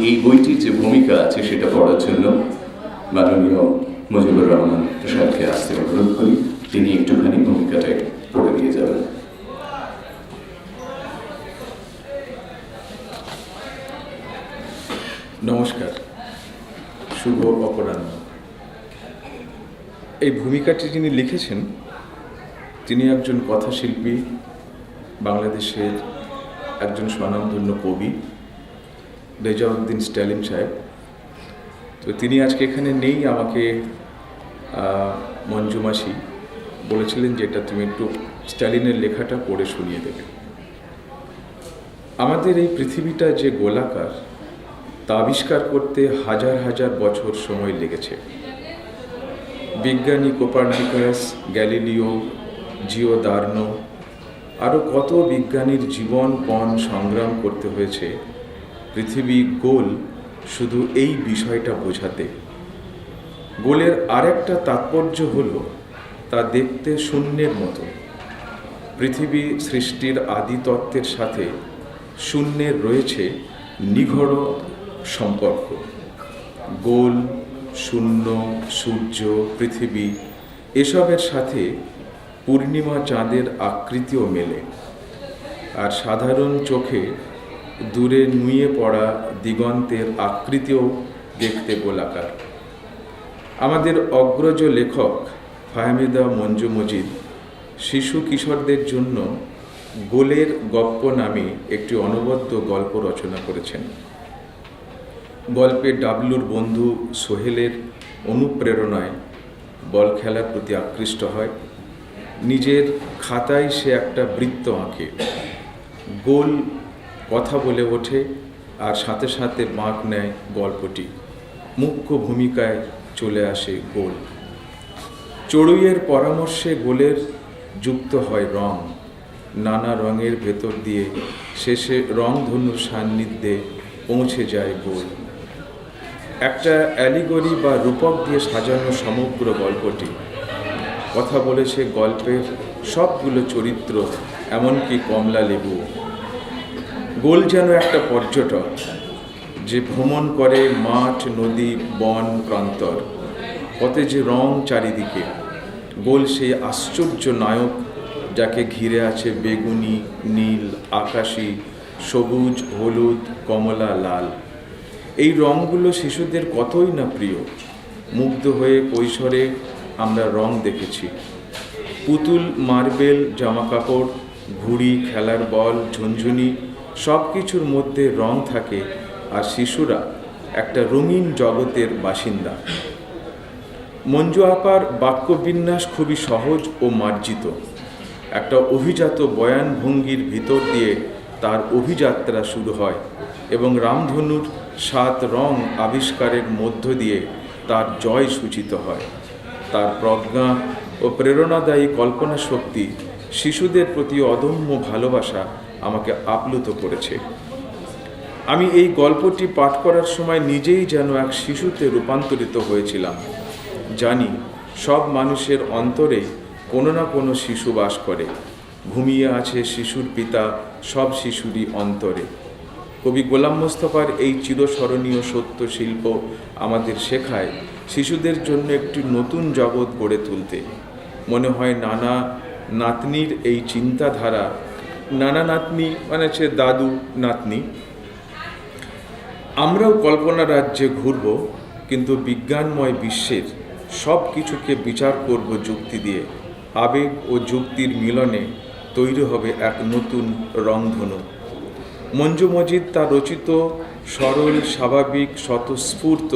এই বইটির যে ভূমিকা আছে সেটা পড়ার জন্য মাননীয় মুজিবুর রহমান সাহেবকে আসতে অনুরোধ করি। তিনি একটুখানি ভূমিকাটা পড়ে দিয়ে যাবেন। নমস্কার, শুভ অপরাহ্ন। এই ভূমিকাটি যিনি লিখেছেন তিনি একজন কথাশিল্পী, বাংলাদেশের একজন স্বনামধন্য কবি রেজাউদ্দিন স্ট্যালিন সাহেব। তো তিনি আজকে এখানে নেই। আমাকে মঞ্জু মাসি বলেছিলেন যে এটা তুমি একটু স্ট্যালিনের লেখাটা পড়ে শুনিয়ে দেবে। আমাদের এই পৃথিবীটা যে গোলাকার তা আবিষ্কার করতে হাজার হাজার বছর সময় লেগেছে। বিজ্ঞানী কোপার্নিকাস, গ্যালিলিও, জিওদার্নো আরও কত বিজ্ঞানীর জীবনপণ সংগ্রাম করতে হয়েছে পৃথিবী গোল শুধু এই বিষয়টা বোঝাতে। গোলের আরেকটা তাৎপর্য হলো তা দেখতে শূন্যের মতো। পৃথিবী সৃষ্টির আদি তত্ত্বের সাথে শূন্যের রয়েছে নিগূঢ় সম্পর্ক। গোল, শূন্য, সূর্য, পৃথিবী এসবের সাথে পূর্ণিমা চাঁদের আকৃতিও মেলে। আর সাধারণ চোখে দূরে নুয়ে পড়া দিগন্তের আকৃতিও দেখতে গোলাকার। আমাদের অগ্রজ লেখক ফাহমিদা মঞ্জু মজিদ শিশু কিশোরদের জন্য গোলের গপ্প নামে একটি অনবদ্য গল্প রচনা করেছেন। গল্পে ডাবলুর বন্ধু সোহেলের অনুপ্রেরণায় বল খেলার প্রতি আকৃষ্ট হয়। নিজের খাতায় সে একটা বৃত্ত আঁকে। গোল কথা বলে ওঠে আর সাথে সাথে বাঁক নেয় গল্পটি। মুখ্য ভূমিকায় চলে আসে গোল। চড়ুইয়ের পরামর্শে গোলের যুক্ত হয় রং। নানা রঙের ভেতর দিয়ে শেষে রংধনুর সান্নিধ্যে পৌঁছে যায় গোল। একটা অ্যালিগরি বা রূপক দিয়ে সাজানো সমগ্র গল্পটি। কথা বলেছে গল্পের সবগুলো চরিত্র, এমনকি কমলা লেবু। গোল যেন একটা পর্যটক যে ভ্রমণ করে মাঠ, নদী, বন, প্রান্তর। পথে যে রং চারিদিকে। গোল সেই আশ্চর্য নায়ক যাকে ঘিরে আছে বেগুনি, নীল, আকাশি, সবুজ, হলুদ, কমলা, লাল। এই রঙগুলো শিশুদের কতই না প্রিয়। মুগ্ধ হয়ে কৈশোরে আমরা রং দেখেছি। পুতুল, মার্বেল, জামাকাপড়, ঘুড়ি, খেলার বল, ঝুনঝুনি সব কিছুর মধ্যে রং থাকে। আর শিশুরা একটা রঙিন জগতের বাসিন্দা। মঞ্জু আপার বাক্যবিন্যাস খুবই সহজ ও মার্জিত। একটা অভিজাত বয়ান ভঙ্গির ভিতর দিয়ে তার অভিযাত্রা শুরু হয় এবং রামধনুর 7 রং আবিষ্কারের মধ্য দিয়ে তার জয় সূচিত হয়। তার প্রজ্ঞা ও প্রেরণাদায়ী কল্পনা শক্তি শিশুদের প্রতি অদম্য ভালোবাসা আমাকে আপ্লুত করেছে। আমি এই গল্পটি পাঠ করার সময় নিজেই যেন এক শিশুতে রূপান্তরিত হয়েছিলাম। জানি সব মানুষের অন্তরে কোনো না কোনো শিশু বাস করে। ঘুমিয়ে আছে শিশুর পিতা সব শিশুরই অন্তরে। কবি গোলাম মোস্তফার এই চিরস্মরণীয় সত্য শিল্প আমাদের শেখায় শিশুদের জন্য একটি নতুন জগৎ গড়ে তুলতে। মনে হয় নানা নাতনির এই চিন্তাধারা, নানা নাতনি মানে হচ্ছে দাদু নাতনি, আমরাও কল্পনা রাজ্যে ঘুরব, কিন্তু বিজ্ঞানময় বিশ্বের সব কিছুকে বিচার করব যুক্তি দিয়ে। আবেগ ও যুক্তির মিলনে তৈরি হবে এক নতুন রংধনু। মঞ্জু মজিদ তার রচিত সরল, স্বাভাবিক, স্বতঃস্ফূর্ত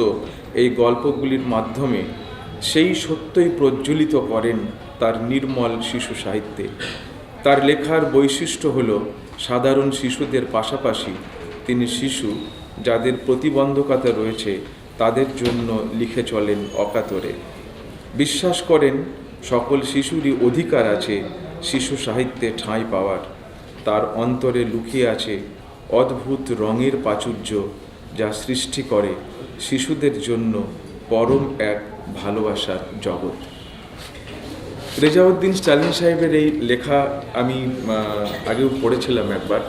এই গল্পগুলির মাধ্যমে সেই সত্যই প্রজ্বলিত করেন তার নির্মল শিশু সাহিত্যে। তার লেখার বৈশিষ্ট্য হল সাধারণ শিশুদের পাশাপাশি তিনি শিশু যাদের প্রতিবন্ধকতা রয়েছে তাদের জন্য লিখে চলেন অকাতরে। বিশ্বাস করেন সকল শিশুরই অধিকার আছে শিশু সাহিত্যে ঠাঁই পাওয়ার। তার অন্তরে লুকিয়ে আছে অদ্ভুত রঙের প্রাচুর্য যা সৃষ্টি করে শিশুদের জন্য পরম এক ভালোবাসার জগৎ। রেজাউদ্দিন স্ট্যালিন সাহেবের এই লেখা আমি আগেও পড়েছিলাম একবার।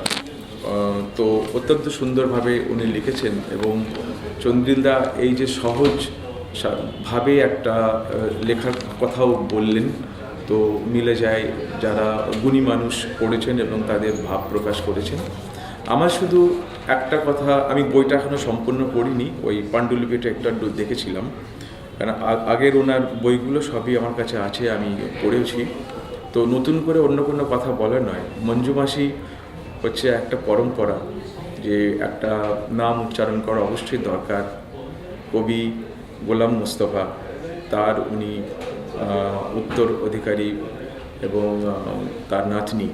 তো অত্যন্ত সুন্দরভাবে উনি লিখেছেন এবং চন্দ্রিলদা এই যে সহজ ভাবে একটা লেখার কথাও বললেন, তো মিলে যায় যারা গুণী মানুষ পড়েছেন এবং তাদের ভাব প্রকাশ করেছেন। আমার শুধু একটা কথা, আমি বইটা এখনও সম্পূর্ণ পড়িনি, ওই পাণ্ডুলিপিটা একটা দেখেছিলাম, কারণ আগের ওনার বইগুলো সবই আমার কাছে আছে, আমি পড়েছি। তো নতুন করে অন্য কোনো কথা বলার নয়, মঞ্জু মাসি হচ্ছে একটা পরম্পরা, যে একটা নাম উচ্চারণ করা অবশ্যই দরকার। কবি গোলাম মোস্তফা, তার উনি উত্তর অধিকারী এবং তার নাতনি।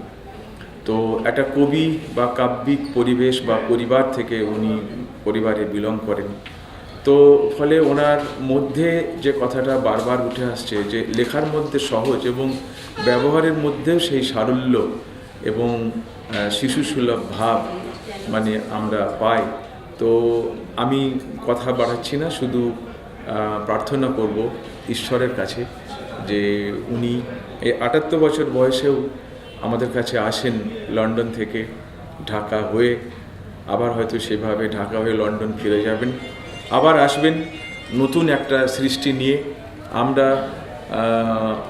তো একটা কবি বা কাব্যিক পরিবেশ বা পরিবার থেকে উনি পরিবারে বিলং করেন। তো ফলে ওনার মধ্যে যে কথাটা বারবার উঠে আসছে, যে লেখার মধ্যে সহজ এবং ব্যবহারের মধ্যেও সেই সারল্য এবং শিশুসুলভ ভাব মানে আমরা পাই। তো আমি কথা বাড়াচ্ছি না, শুধু প্রার্থনা করব ঈশ্বরের কাছে যে উনি এই ৭৮ বছর বয়সেও আমাদের কাছে আসেন লন্ডন থেকে ঢাকা হয়ে, আবার হয়তো সেভাবে ঢাকা হয়ে লন্ডন ফিরে যাবেন, আবার আসবেন নতুন একটা সৃষ্টি নিয়ে। আমরা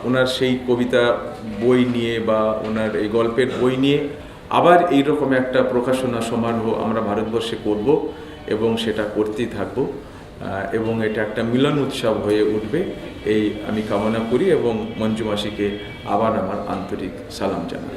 ওনার সেই কবিতা বই নিয়ে বা ওনার এই গল্পের বই নিয়ে আবার এইরকম একটা প্রকাশনা সমারোহ আমরা ভারতবর্ষে করব এবং সেটা করতেই থাকব, এবং এটা একটা মিলন উৎসব হয়ে উঠবে, এই আমি কামনা করি এবং মঞ্জু মাসিকে আবার আমার আন্তরিক সালাম জানাই।